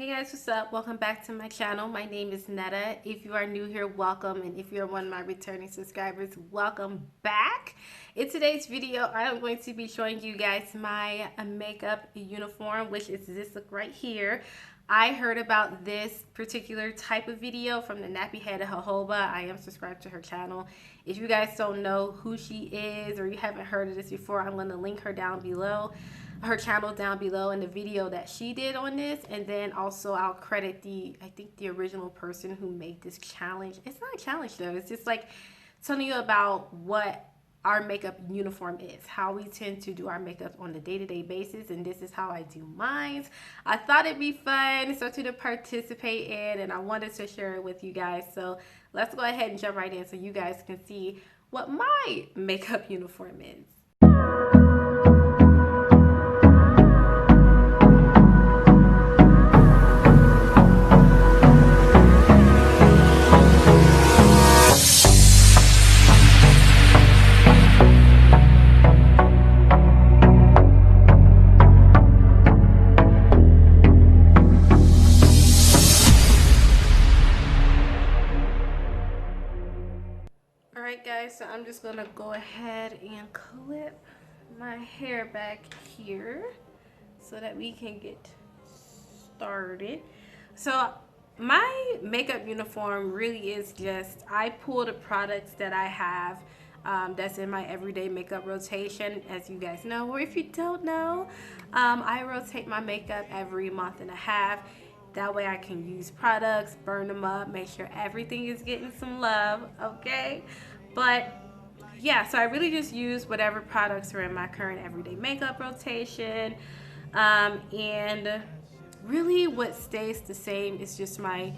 Hey guys, what's up? Welcome back to my channel. My name is Netta. If you are new here, welcome, and if you're one of my returning subscribers, welcome back. In today's video, I am going to be showing you guys my makeup uniform, which is this look right here. I heard about this particular type of video from the nappy head jojoba. I am subscribed to her channel. If you guys don't know who she is or you haven't heard of this before, I'm going to link her down below. Her channel down below in the video that she did on this, and then also I'll credit the original person who made this challenge. It's not a challenge though, it's just like telling you about what our makeup uniform is, how we tend to do our makeup on a day-to-day basis, and this is how I do mine. I thought it'd be fun something to participate in, and I wanted to share it with you guys. So let's go ahead and jump right in so you guys can see what my makeup uniform is. Alright guys, so I'm just gonna go ahead and clip my hair back here so that we can get started. So my makeup uniform really is just, I pull the products that I have that's in my everyday makeup rotation, as you guys know, or if you don't know, I rotate my makeup every month and a half. That way I can use products, burn them up, make sure everything is getting some love, okay? But yeah, so I really just use whatever products are in my current everyday makeup rotation. And really what stays the same is just my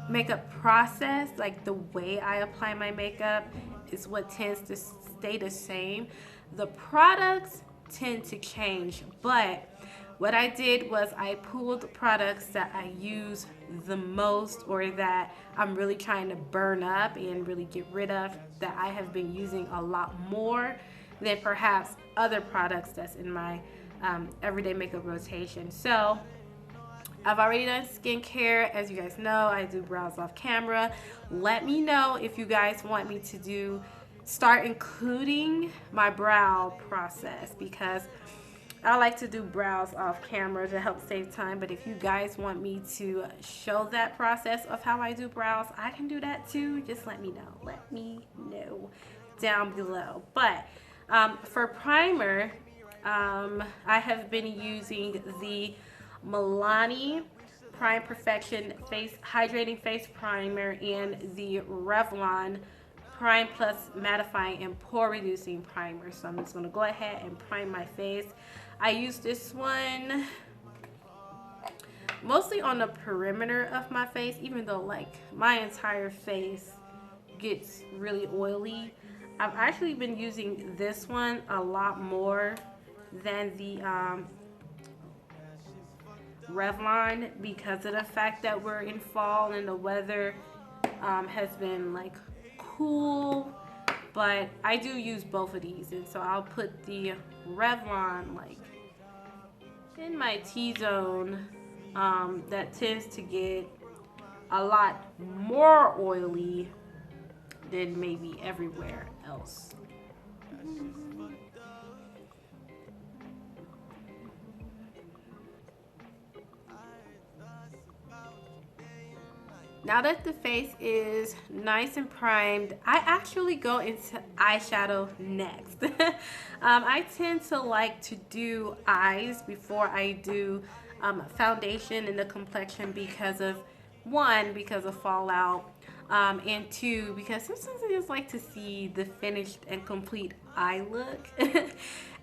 makeup process. Like the way I apply my makeup is what tends to stay the same. The products tend to change, but what I did was I pulled products that I use the most, or that I'm really trying to burn up and really get rid of, that I have been using a lot more than perhaps other products that's in my everyday makeup rotation. So I've already done skincare. As you guys know, I do brows off camera. Let me know if you guys want me to start including my brow process, because I like to do brows off camera to help save time. But if you guys want me to show that process of how I do brows, I can do that too. Just let me know. Let me know down below. But for primer, I have been using the Milani Prime Perfection Hydrating Face Primer and the Revlon Prime Plus Mattifying and Pore Reducing Primer. So I'm just going to go ahead and prime my face. I use this one mostly on the perimeter of my face, even though like my entire face gets really oily. I've actually been using this one a lot more than the Revlon, because of the fact that we're in fall and the weather has been like cool. But I do use both of these, and so I'll put the Revlon like in my T-zone that tends to get a lot more oily than maybe everywhere else. Now that the face is nice and primed, I actually go into eyeshadow next. I tend to like to do eyes before I do foundation and the complexion, because of one, because of fallout, and two, because sometimes I just like to see the finished and complete eye look.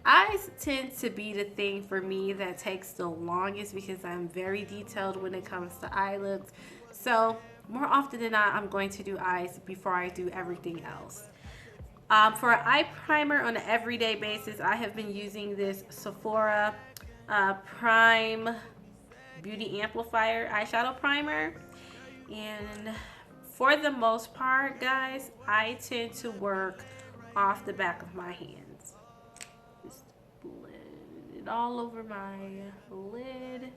Eyes tend to be the thing for me that takes the longest, because I'm very detailed when it comes to eye looks. So more often than not, I'm going to do eyes before I do everything else. For an eye primer on an everyday basis, I have been using this Sephora Prime Beauty Amplifier eyeshadow primer. And for the most part, guys, I tend to work off the back of my hands. Just blend it all over my lid.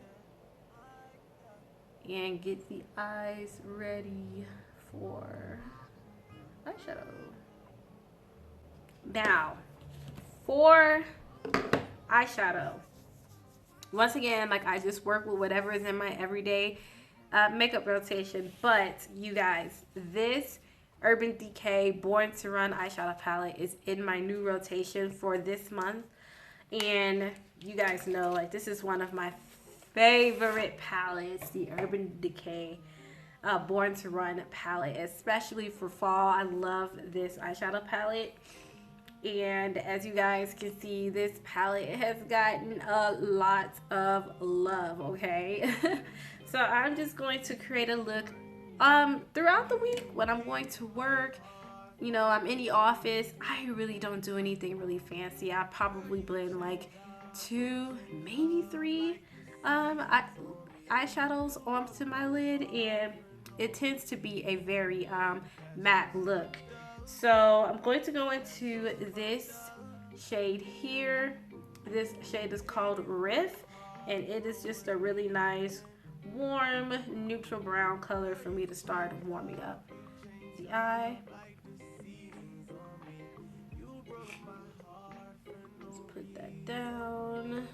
and get the eyes ready for eyeshadow. Now, for eyeshadow, once again, like, I just work with whatever is in my everyday makeup rotation. But you guys, this Urban Decay Born to Run eyeshadow palette is in my new rotation for this month. And you guys know, like, this is one of my favorite palettes, the Urban Decay Born to Run palette, especially for fall. I love this eyeshadow palette. And as you guys can see, this palette has gotten a lot of love, okay? So I'm just going to create a look throughout the week when I'm going to work. You know, I'm in the office. I really don't do anything really fancy. I probably blend like 2, maybe 3 eyeshadows onto my lid, and it tends to be a very matte look. So I'm going to go into this shade here. This shade is called Riff, and it is just a really nice warm neutral brown color for me to start warming up the eye. Let's put that down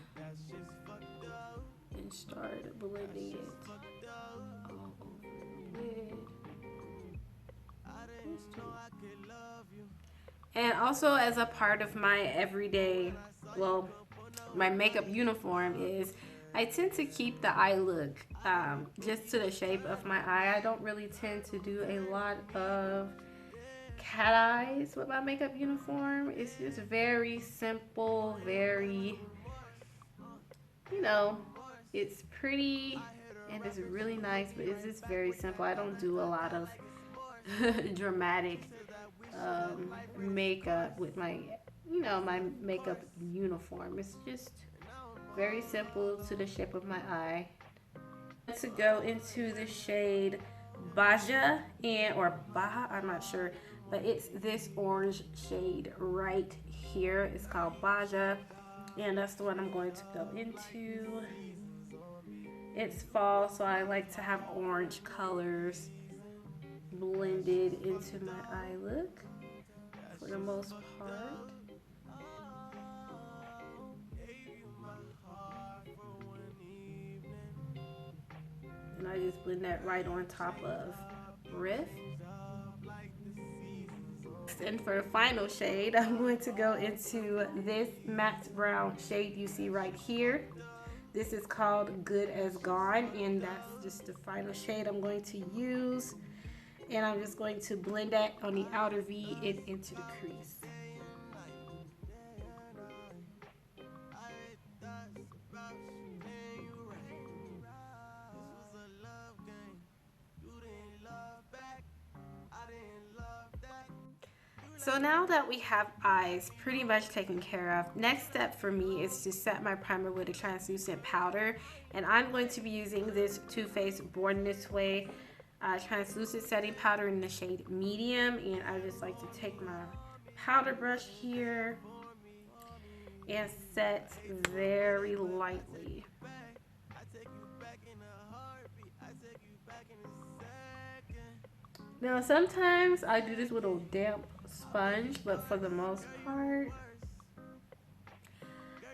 and start blending it all over the lid. And also, as a part of my everyday, well, my makeup uniform is I tend to keep the eye look just to the shape of my eye. I don't really tend to do a lot of cat eyes with my makeup uniform. It's just very simple, very, you know, it's pretty and it's really nice, but it's just very simple. I don't do a lot of dramatic makeup with my, you know, my makeup uniform. It's just very simple to the shape of my eye. To go into the shade Baja or Baja, I'm not sure, but it's this orange shade right here. It's called Baja, and that's the one I'm going to go into. It's fall, so I like to have orange colors blended into my eye look for the most part. And I just blend that right on top of Riff. And for the final shade, I'm going to go into this matte brown shade you see right here. This is called Good as Gone, and that's just the final shade I'm going to use. And I'm just going to blend that on the outer V and into the crease. So now that we have eyes pretty much taken care of, next step for me is to set my primer with a translucent powder. And I'm going to be using this Too Faced Born This Way translucent setting powder in the shade Medium. And I just like to take my powder brush here and set very lightly. Now sometimes I do this with a damp sponge, but for the most part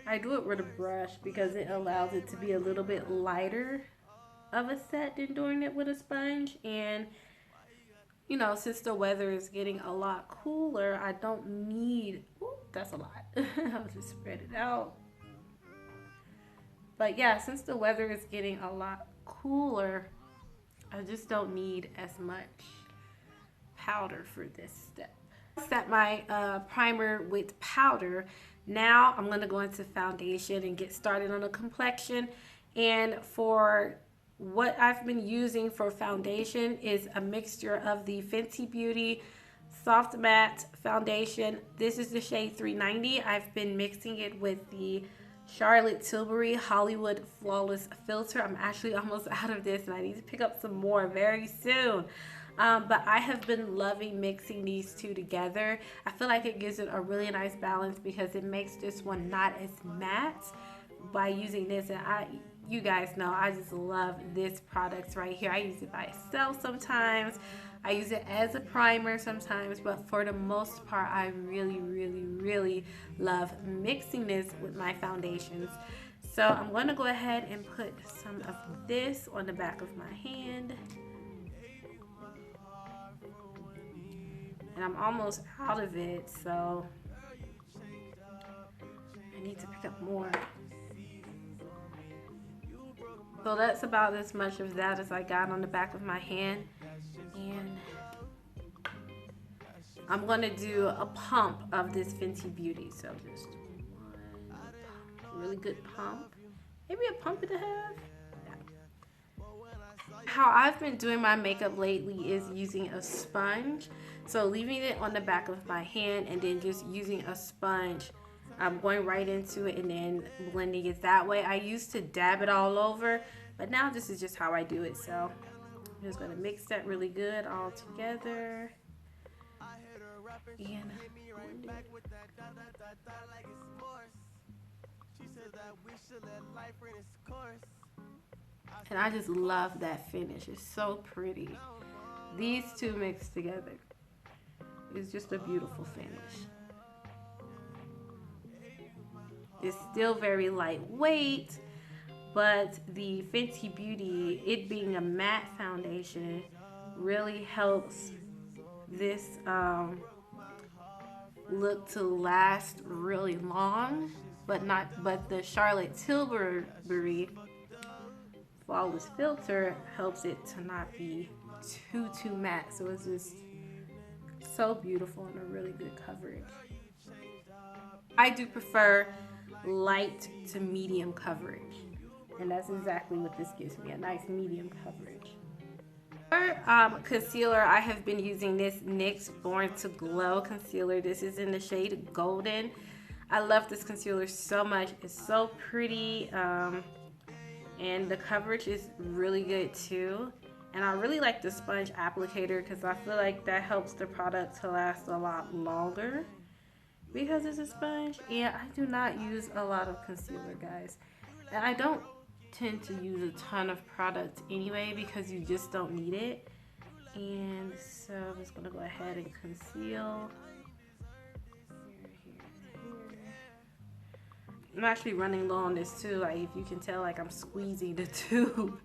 I do it with a brush because it allows it to be a little bit lighter of a set than doing it with a sponge. And you know, since the weather is getting a lot cooler, I don't need, that's a lot. I'll just spread it out. But yeah, since the weather is getting a lot cooler, I just don't need as much powder for this step. Set my primer with powder. Now I'm going to go into foundation and get started on the complexion. And for what I've been using for foundation is a mixture of the Fenty Beauty Soft Matte Foundation. This is the shade 390. I've been mixing it with the Charlotte Tilbury Hollywood Flawless Filter. I'm actually almost out of this and I need to pick up some more very soon. But I have been loving mixing these two together. I feel like it gives it a really nice balance because it makes this one not as matte by using this. And you guys know I just love this product right here. I use it by itself sometimes. I use it as a primer sometimes, but for the most part, I really love mixing this with my foundations. So I'm going to go ahead and put some of this on the back of my hand. And I'm almost out of it, so I need to pick up more. So that's about as much of that as I got on the back of my hand. And I'm going to do a pump of this Fenty Beauty. So just one really good pump. Maybe a pump and a half. Yeah. How I've been doing my makeup lately is using a sponge. So leaving it on the back of my hand and then just using a sponge. I'm going right into it and then blending it that way. I used to dab it all over, but now this is just how I do it. So I'm just going to mix that really good all together. And I just love that finish. It's so pretty. These two mixed together. It's just a beautiful finish. It's still very lightweight, but the Fenty Beauty, it being a matte foundation, really helps this look to last really long, but the Charlotte Tilbury Flawless Filter helps it to not be too matte. So it's just so beautiful and a really good coverage. I do prefer light to medium coverage, and that's exactly what this gives me, a nice medium coverage. For concealer, I have been using this NYX Born to Glow concealer. This is in the shade Golden. I love this concealer so much. It's so pretty, and the coverage is really good too. And I really like the sponge applicator because I feel like that helps the product to last a lot longer because it's a sponge. And I do not use a lot of concealer, guys. And I don't tend to use a ton of product anyway because you just don't need it. And so I'm just going to go ahead and conceal. I'm actually running low on this too. Like, if you can tell, like I'm squeezing the tube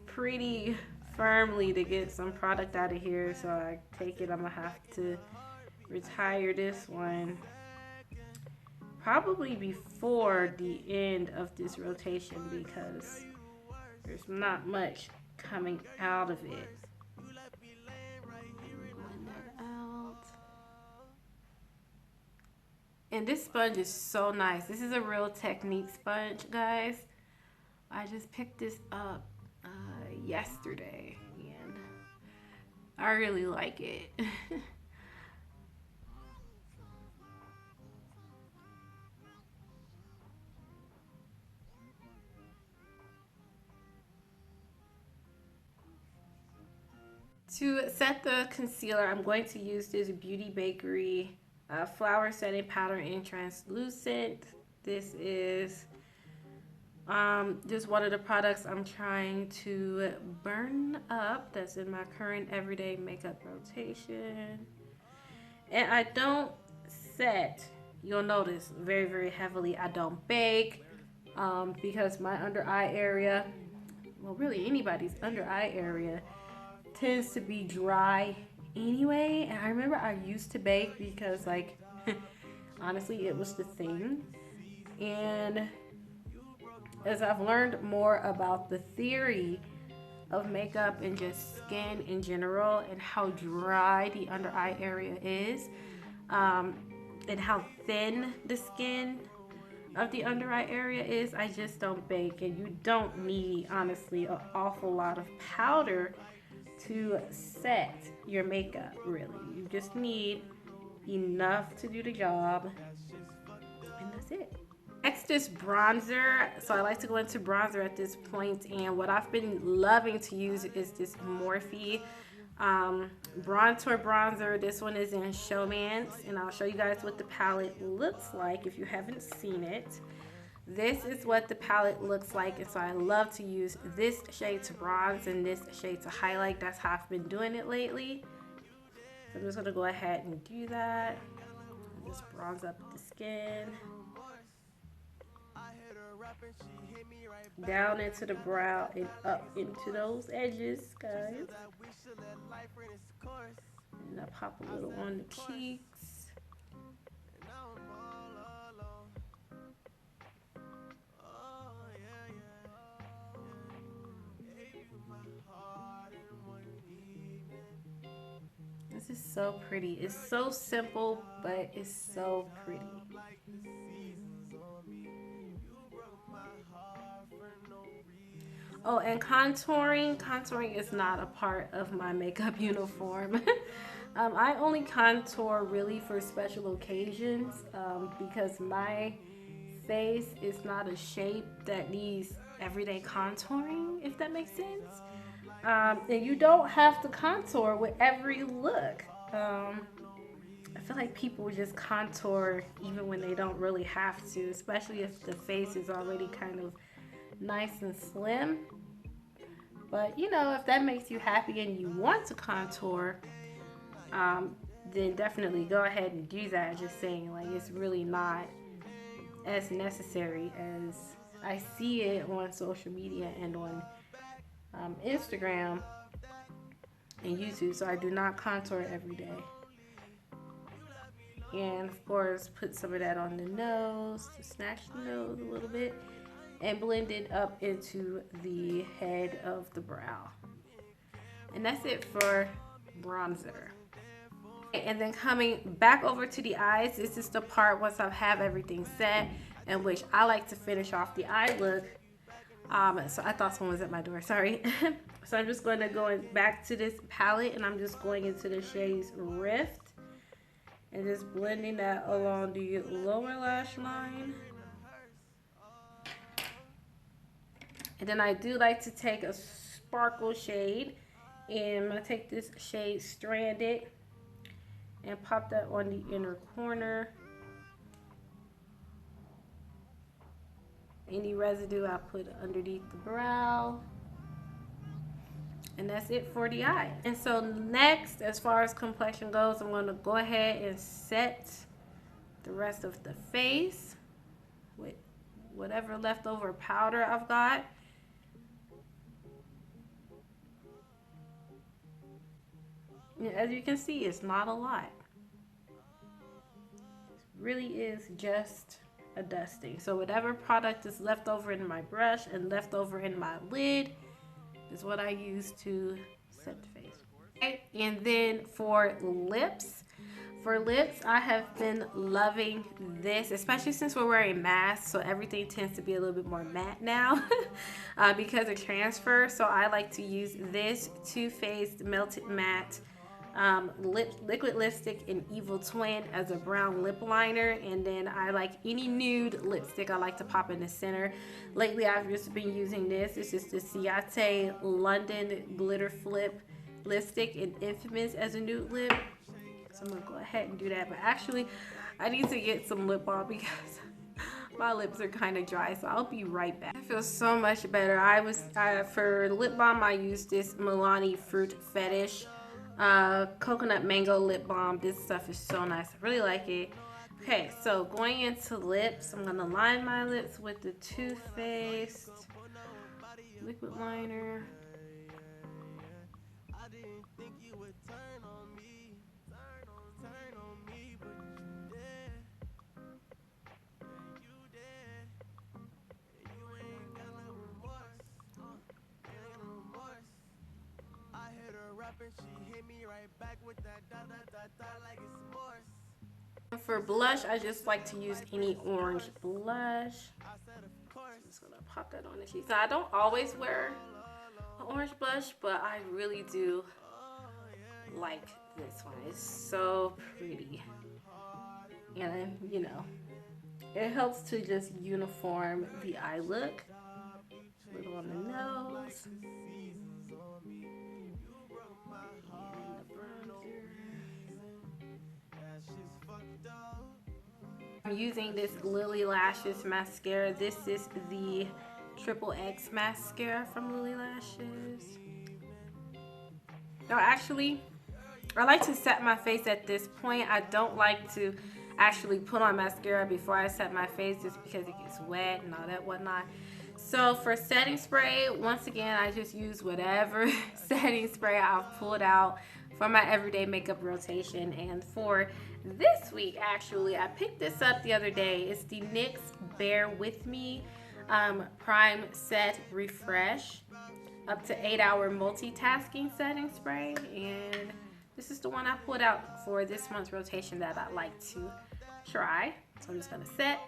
pretty firmly to get some product out of here. So I take it I'm gonna have to retire this one probably before the end of this rotation because there's not much coming out of it. And this sponge is so nice. This is a Real Technique sponge, guys. I just picked this up yesterday and I really like it. To set the concealer, I'm going to use this Beauty Bakery Flower Setting Powder in Translucent. This is just one of the products I'm trying to burn up. That's in my current everyday makeup rotation. And I don't set, you'll notice, very heavily. I don't bake because my under eye area, well, really anybody's under eye area, tends to be dry anyway. And I remember I used to bake because, like, honestly, it was the thing. And as I've learned more about the theory of makeup and just skin in general and how dry the under eye area is, and how thin the skin of the under eye area is, I just don't bake. And you don't need, honestly, an awful lot of powder to set your makeup, really. You just need enough to do the job, and that's it. Next is bronzer. So I like to go into bronzer at this point, and what I've been loving to use is this Morphe Bronzer bronzer. This one is in Showmance, and I'll show you guys what the palette looks like if you haven't seen it. this is what the palette looks like. And so I love to use this shade to bronze and this shade to highlight. That's how I've been doing it lately. So I'm just gonna go ahead and do that. Just bronze up the skin. Down into the brow and up into those edges, guys. And I pop a little on the cheeks. This is so pretty. It's so simple, but it's so pretty. Oh, and contouring. Contouring is not a part of my makeup uniform. I only contour really for special occasions because my face is not a shape that needs everyday contouring, if that makes sense. And you don't have to contour with every look. I feel like people just contour even when they don't really have to, especially if the face is already kind of nice and slim. But you know, if that makes you happy and you want to contour, then definitely go ahead and do that. Just saying, like, it's really not as necessary as I see it on social media and on Instagram and YouTube. So I do not contour every day. And of course, put some of that on the nose to snatch the nose a little bit and blend it up into the head of the brow. And that's it for bronzer. And then coming back over to the eyes, this is the part once I have everything set, in which I like to finish off the eye look. So I thought someone was at my door, sorry. So I'm just going to go back to this palette and I'm just going into the shades Rift and just blending that along the lower lash line. And then I do like to take a sparkle shade, and I'm going to take this shade Stranded and pop that on the inner corner. Any residue I put underneath the brow. And that's it for the eye. And so next, as far as complexion goes, I'm going to go ahead and set the rest of the face with whatever leftover powder I've got. As you can see, it's not a lot. It really is just a dusting. So whatever product is left over in my brush and left over in my lid is what I use to set the face. Okay, and then for lips, I have been loving this, especially since we're wearing masks, so everything tends to be a little bit more matte now because of transfer. So I like to use this Too Faced Melted Matte liquid lipstick in Evil Twin as a brown lip liner, and then I like any nude lipstick I like to pop in the center. Lately I've just been using this. It's just the Ciate London Glitter Flip lipstick in Infamous as a nude lip. So I'm gonna go ahead and do that, but actually I need to get some lip balm because my lips are kind of dry, so I'll be right back. I feel so much better. For lip balm I used this Milani Fruit Fetish coconut mango lip balm. This stuff is so nice. I really like it. Okay, so going into lips, I'm gonna line my lips with the Too Faced liquid liner. For blush, I just like to use any orange blush. I'm just gonna pop that on the cheek. So I don't always wear an orange blush, but I really do like this one. It's so pretty. And you know, it helps to just uniform the eye look. A little on the nose. I'm using this Lily Lashes mascara. This is the Triple X mascara from Lily Lashes. No, actually, I like to set my face at this point. I don't like to actually put on mascara before I set my face just because it gets wet and all that whatnot. So for setting spray, once again, I just use whatever setting spray I've pulled out for my everyday makeup rotation. And for this week, actually, I picked this up the other day. It's the NYX Bear With Me Prime Set Refresh up to 8-hour multitasking setting spray. And this is the one I pulled out for this month's rotation that I like to try. So I'm just gonna set.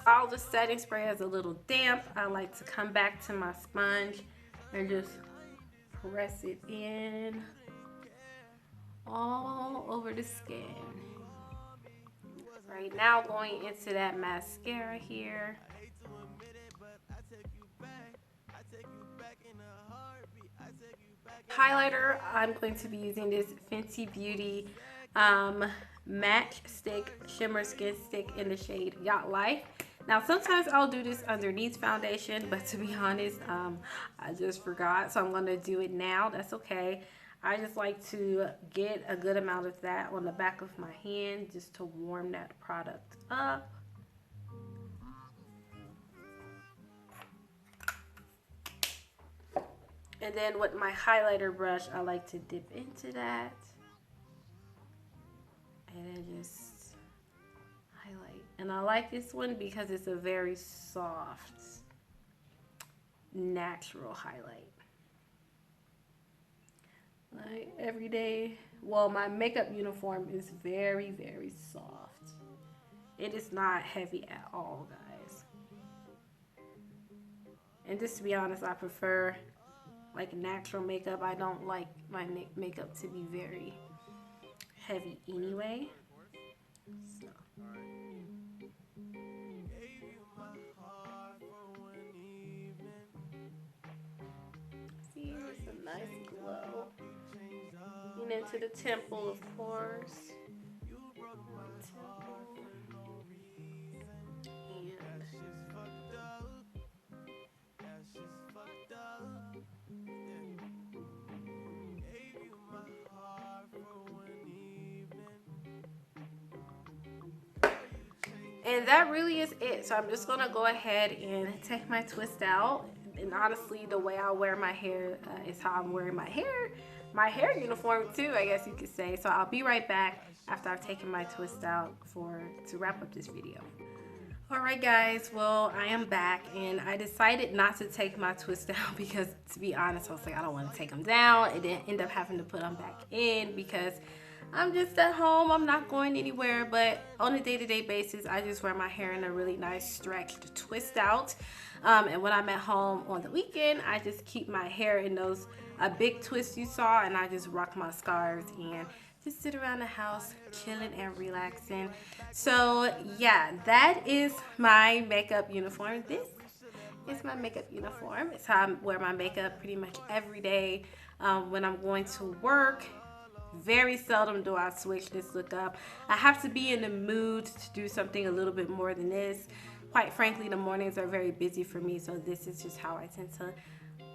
While the setting spray is a little damp, I like to come back to my sponge and just press it in all over the skin. Right now, going into that mascara here. Highlighter, I'm going to be using this Fenty Beauty Match Stick Shimmer Skin Stick in the shade Yacht Life. Now, sometimes I'll do this underneath foundation, but to be honest, I just forgot, so I'm going to do it now. That's okay. I just like to get a good amount of that on the back of my hand just to warm that product up. And then with my highlighter brush, I like to dip into that and then just highlight. And I like this one because it's a very soft, natural highlight. Like every day, well, my makeup uniform is very, very soft. It is not heavy at all, guys. And just to be honest, I prefer like natural makeup. I don't like my makeup to be very heavy anyway. So. See, it's a nice glow. And into the temple, of course. And that really is it. So I'm just gonna go ahead and take my twist out. And honestly, the way I wear my hair is how I'm wearing my hair uniform too, I guess you could say. So I'll be right back after I've taken my twist out to wrap up this video. Alright guys, well, I am back and I decided not to take my twist down because, to be honest, I was like, I don't want to take them down and then end up having to put them back in because I'm just at home. I'm not going anywhere, but on a day-to-day basis, I just wear my hair in a really nice stretched twist out. And when I'm at home on the weekend, I just keep my hair in those big twists you saw, and I just rock my scarves and just sit around the house chilling and relaxing. So yeah, that is my makeup uniform. This is my makeup uniform. It's how I wear my makeup pretty much every day when I'm going to work. Very seldom do I switch this look up. I have to be in the mood to do something a little bit more than this. Quite frankly, the mornings are very busy for me, so this is just how I tend to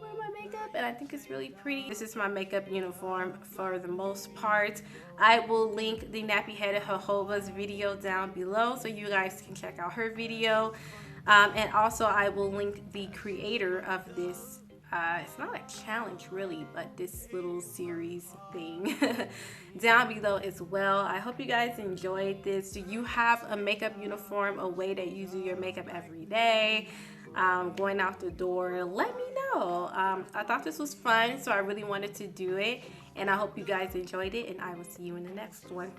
wear my makeup, and I think it's really pretty. This is my makeup uniform for the most part. I will link the Nappy Headed Jojoba's video down below so you guys can check out her video. And also I will link the creator of this it's not a challenge really, but this little series thing down below as well. I hope you guys enjoyed this. Do you have a makeup uniform, a way that you do your makeup every day, going out the door? Let me know. I thought this was fun, so I really wanted to do it, and I hope you guys enjoyed it, and I will see you in the next one.